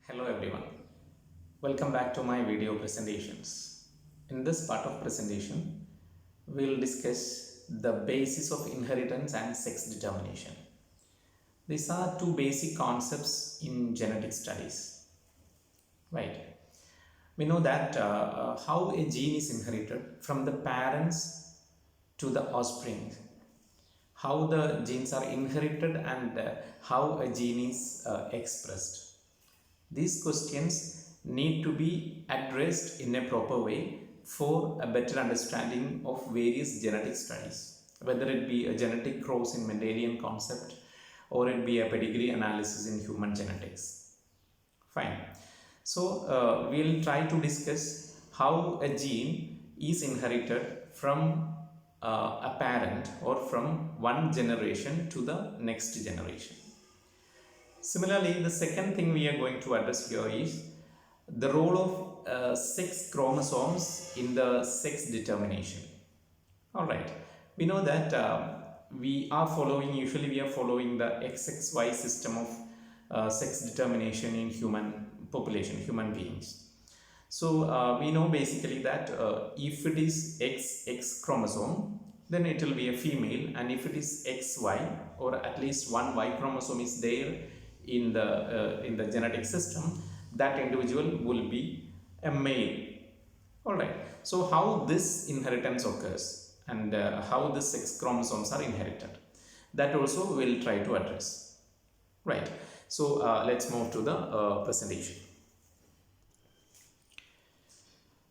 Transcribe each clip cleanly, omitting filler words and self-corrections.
Hello everyone, welcome back to my video presentations. In this part of presentation, we will discuss the basis of inheritance and sex determination. These are two basic concepts in genetic studies, right? We know that how a gene is inherited from the parents to the offspring, how the genes are inherited and how a gene is expressed. These questions need to be addressed in a proper way for a better understanding of various genetic studies, whether it be a genetic cross in Mendelian concept or it be a pedigree analysis in human genetics. Fine. So, we'll try to discuss how a gene is inherited from a parent or from one generation to the next generation. Similarly, the second thing we are going to address here is the role of sex chromosomes in the sex determination. All right, we know that we are following the XXY system of sex determination in human population, human beings. So we know basically that if it is XX chromosome, then it will be a female, and if it is XY or at least one Y chromosome is there in the genetic system, that individual will be a male. All right. So how this inheritance occurs and how the sex chromosomes are inherited, that also we'll try to address. Right. So let's move to the presentation.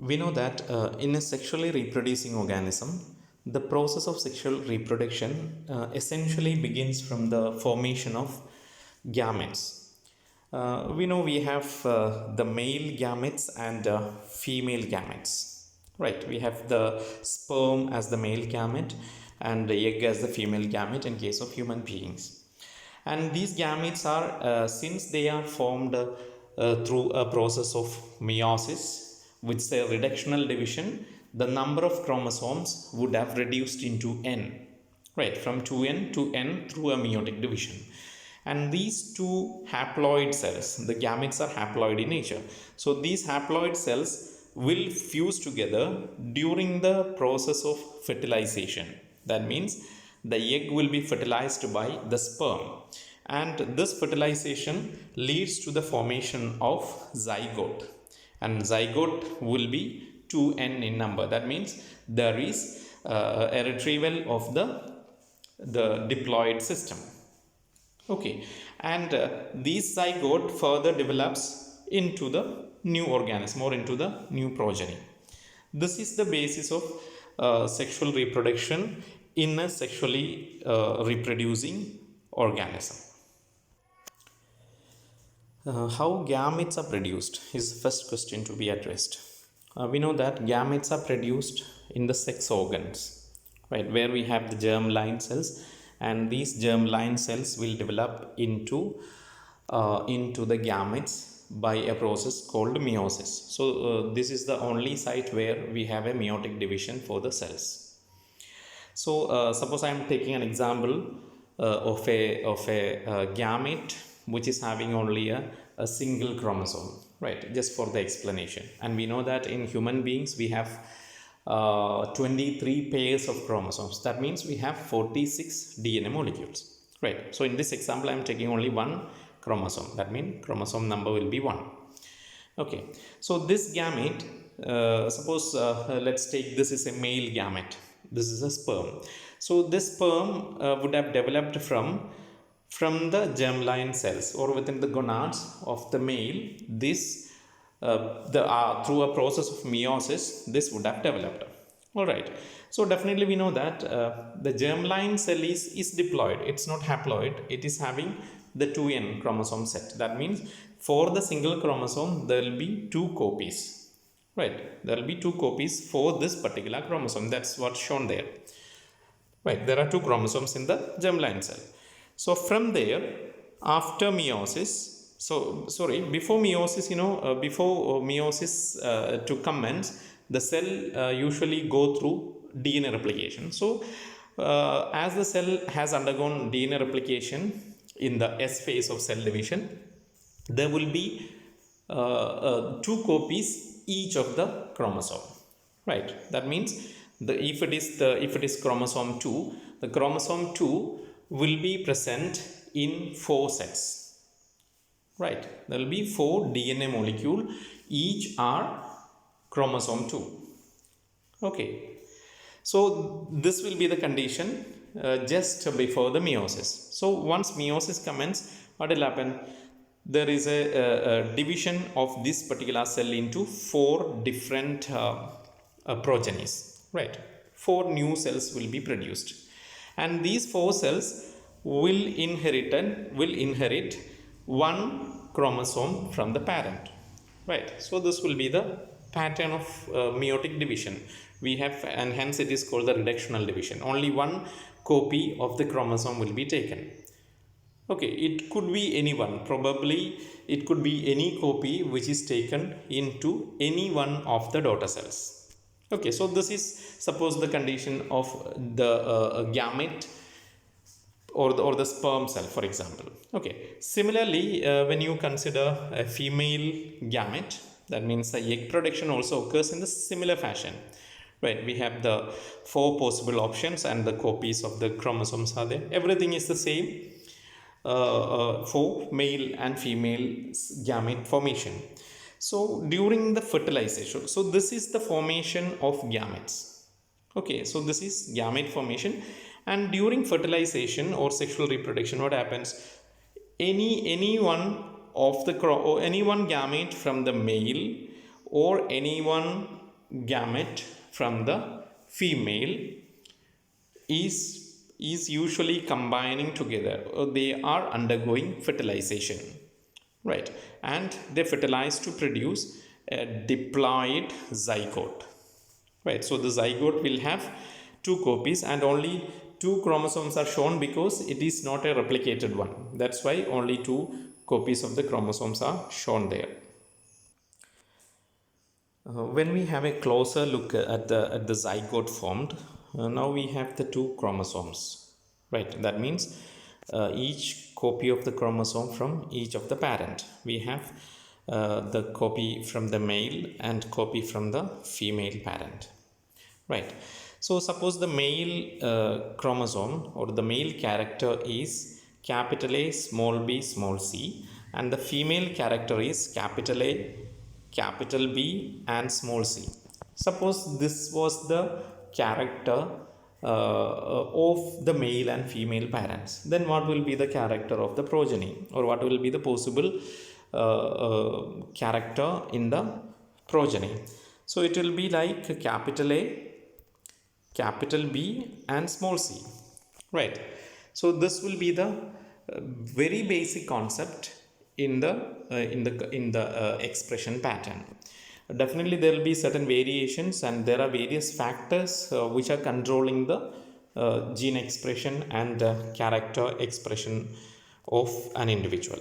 We know that in a sexually reproducing organism, the process of sexual reproduction essentially begins from the formation of gametes. We know we have the male gametes and female gametes, right? We have the sperm as the male gamete and the egg as the female gamete in case of human beings. And these gametes are, since they are formed through a process of meiosis, which is a reductional division, the number of chromosomes would have reduced into n, right? From 2n to n through a meiotic division. And these two haploid cells, the gametes are haploid in nature. So these haploid cells will fuse together during the process of fertilization. That means the egg will be fertilized by the sperm. And this fertilization leads to the formation of zygote. And zygote will be 2n in number. That means there is a retrieval of the diploid system. Okay, and this zygote further develops into the new organism or into the new progeny. This is the basis of sexual reproduction in a sexually reproducing organism. How gametes are produced is the first question to be addressed. We know that gametes are produced in the sex organs, right, where we have the germ-line cells, and these germ-line cells will develop into the gametes by a process called meiosis. So this is the only site where we have a meiotic division for the cells. So suppose I am taking an example of a gamete which is having only a single chromosome, right, just for the explanation. And we know that in human beings we have 23 pairs of chromosomes. That means we have 46 DNA molecules, right? So in this example I am taking only one chromosome. That means chromosome number will be 1. Okay, so this gamete, suppose let's take this is a male gamete, this is a sperm. So this sperm would have developed from the germline cells or within the gonads of the male. This through a process of meiosis, this would have developed. All right, so definitely we know that the germline cell is diploid. It's not haploid. It is having the 2n chromosome set. That means for the single chromosome there will be 2 copies, right? There will be 2 copies for this particular chromosome. That's what's shown there, right? There are 2 chromosomes in the germline cell. So from there, after meiosis, before meiosis, before meiosis to commence, the cell usually go through DNA replication. So as the cell has undergone DNA replication in the S phase of cell division, there will be two copies each of the chromosome, right? That means if it is chromosome 2, the chromosome 2 will be present in 4 sets, right? There will be 4 DNA molecule, each are chromosome 2. Okay, so this will be the condition just before the meiosis. So once meiosis commences, what will happen? There is a division of this particular cell into 4 different progenies, right? 4 new cells will be produced, and these 4 cells will inherit one chromosome from the parent, right? So this will be the pattern of meiotic division we have, and hence it is called the reductional division. Only one copy of the chromosome will be taken. Okay, it could be anyone, probably it could be any copy which is taken into any one of the daughter cells. Okay, so this is suppose the condition of the gamete or the sperm cell, for example. Okay, similarly, when you consider a female gamete, that means the egg production also occurs in the similar fashion, right? We have the 4 possible options and the copies of the chromosomes are there. Everything is the same for male and female gamete formation. So during the fertilization, so this is the formation of gametes. Okay, so this is gamete formation, and during fertilization or sexual reproduction, what happens? Any one of the any one gamete from the male or any one gamete from the female is usually combining together, or they are undergoing fertilization, right? And they fertilize to produce a diploid zygote, right? So the zygote will have 2 copies, and only 2 chromosomes are shown because it is not a replicated one. That's why only 2 copies of the chromosomes are shown there. When we have a closer look at the zygote formed, now we have the 2 chromosomes, right? That means each copy of the chromosome from each of the parent. We have the copy from the male and copy from the female parent, right? So suppose the male chromosome or the male character is capital A, small b, small c, and the female character is capital A, capital B, and small c. Suppose this was the character of the male and female parents, then what will be the character of the progeny, or what will be the possible character in the progeny? So it will be like capital A, capital B, and small c, right? So this will be the very basic concept in the expression pattern. Definitely there will be certain variations, and there are various factors which are controlling the gene expression and character expression of an individual.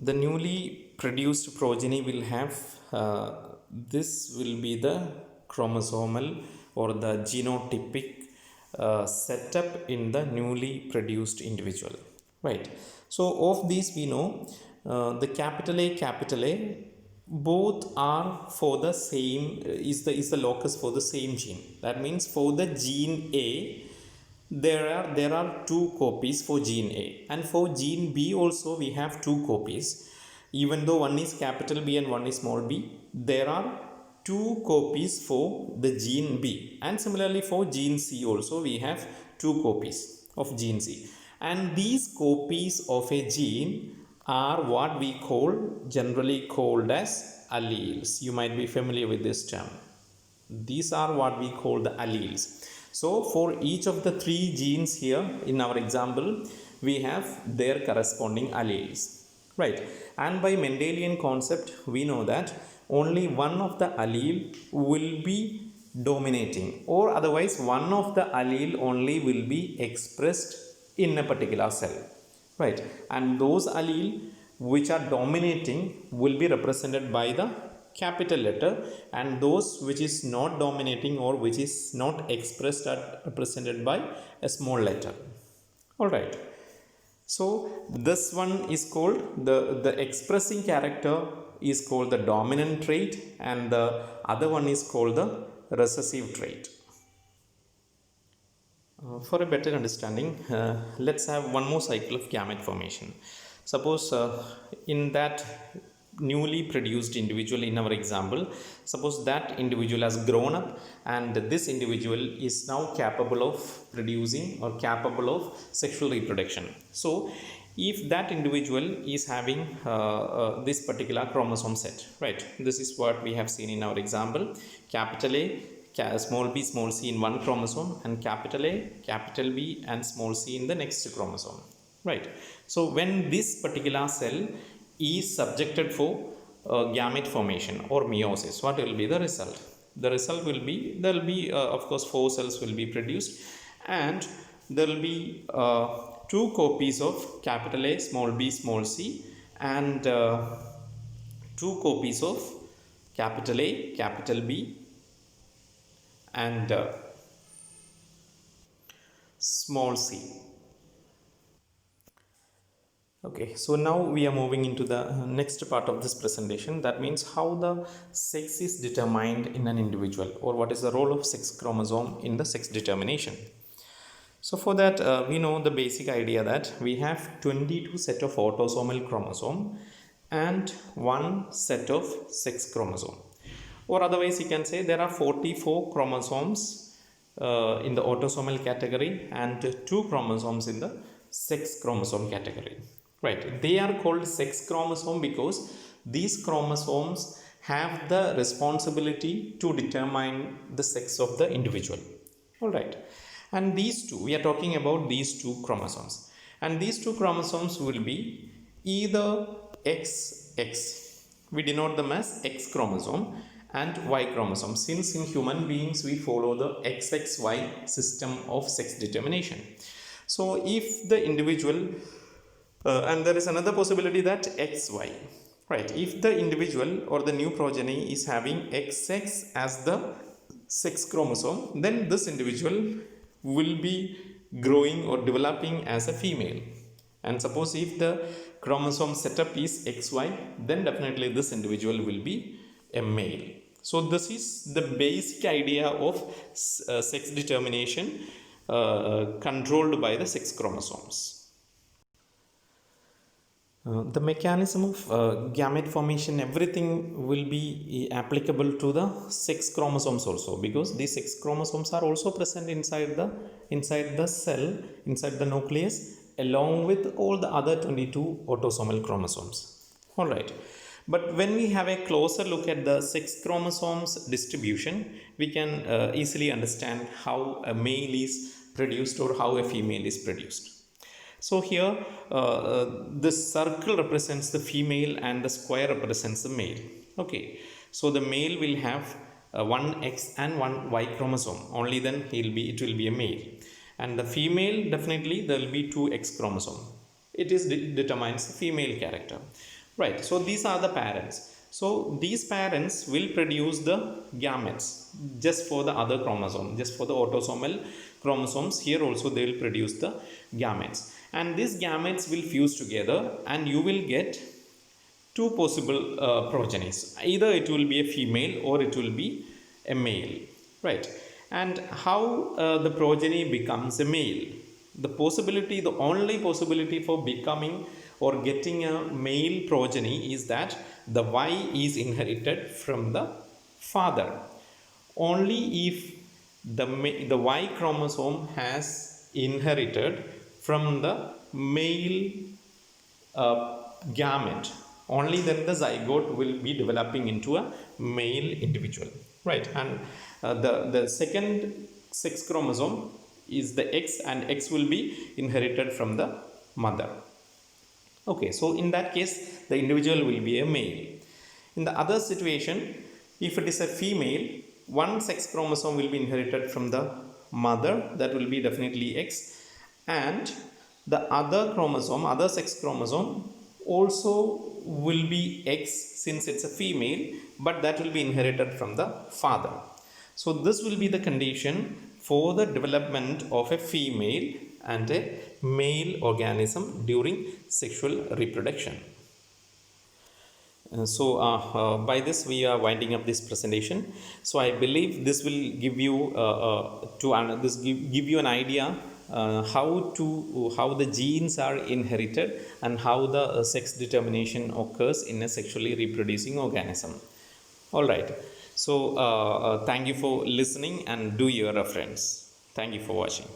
The newly produced progeny will have this will be the chromosomal or the genotypic setup in the newly produced individual, right? So of these we know the capital A both are for the same is the locus for the same gene. That means for the gene A there are 2 copies for gene A, and for gene B also we have 2 copies. Even though one is capital B and one is small b, there are 2 copies for the gene B, and similarly for gene C also we have 2 copies of gene C, and these copies of a gene are what we generally called as alleles. You might be familiar with this term. These are what we call the alleles. So for each of the 3 genes here in our example, we have their corresponding alleles, right? And by Mendelian concept, we know that only one of the allele will be dominating, or otherwise one of the allele only will be expressed in a particular cell, right? And those allele which are dominating will be represented by the capital letter, and those which is not dominating or which is not expressed are represented by a small letter. All right. So this one is called the expressing character is called the dominant trait, and the other one is called the recessive trait. For a better understanding, let's have one more cycle of gamete formation. Suppose in that newly produced individual in our example, suppose that individual has grown up and this individual is now capable of producing or capable of sexual reproduction. So if that individual is having this particular chromosome set, right, this is what we have seen in our example: capital A, small b, small c in one chromosome, and capital A, capital B and small c in the next chromosome, right? So when this particular cell is subjected for gamete formation or meiosis, what will be the result? The result will be, there will be of course 4 cells will be produced, and there will be 2 copies of capital A, small b, small c, and 2 copies of capital A, capital B, and small c. Okay, so now we are moving into the next part of this presentation. That means how the sex is determined in an individual, or what is the role of sex chromosome in the sex determination. So for that we know the basic idea that we have 22 set of autosomal chromosome and 1 set of sex chromosome, or otherwise you can say there are 44 chromosomes in the autosomal category and 2 chromosomes in the sex chromosome category, right? They are called sex chromosome because these chromosomes have the responsibility to determine the sex of the individual. All right, and these two, we are talking about these 2 chromosomes, and these 2 chromosomes will be either XX, we denote them as X chromosome, and Y chromosome, since in human beings we follow the XXY system of sex determination. So if the individual and there is another possibility that XY, right, if the individual or the new progeny is having XX as the sex chromosome, then this individual will be growing or developing as a female. And suppose if the chromosome setup is XY, then definitely this individual will be a male. So this is the basic idea of sex determination controlled by the sex chromosomes. The mechanism of gamete formation, everything will be applicable to the sex chromosomes also, because these sex chromosomes are also present inside the cell, inside the nucleus, along with all the other 22 autosomal chromosomes. All right, but when we have a closer look at the sex chromosomes distribution, we can easily understand how a male is produced or how a female is produced. So here this circle represents the female and the square represents the male. Okay, so the male will have one X and one Y chromosome, only then it will be a male, and the female, definitely there will be 2 X chromosome. It is determines the female character, right? So these are the parents. So these parents will produce the gametes just for the other chromosome, just for the autosomal chromosomes. Here also they will produce the gametes, and these gametes will fuse together and you will get 2 possible progenies. Either it will be a female or it will be a male, right? And how the progeny becomes a male? The only possibility for becoming or getting a male progeny is that the Y is inherited from the father. Only if the Y chromosome has inherited from the male gamete, only then the zygote will be developing into a male individual, right? And the second sex chromosome is the X, and X will be inherited from the mother. Okay, so in that case the individual will be a male. In the other situation, if it is a female, one sex chromosome will be inherited from the mother, that will be definitely X, and the other sex chromosome also will be X since it's a female, but that will be inherited from the father. So this will be the condition for the development of a female and a male organism during sexual reproduction. By this we are winding up this presentation. So I believe this will give you give you an idea how the genes are inherited and how the sex determination occurs in a sexually reproducing organism. All right. So thank you for listening and do your reference. Thank you for watching.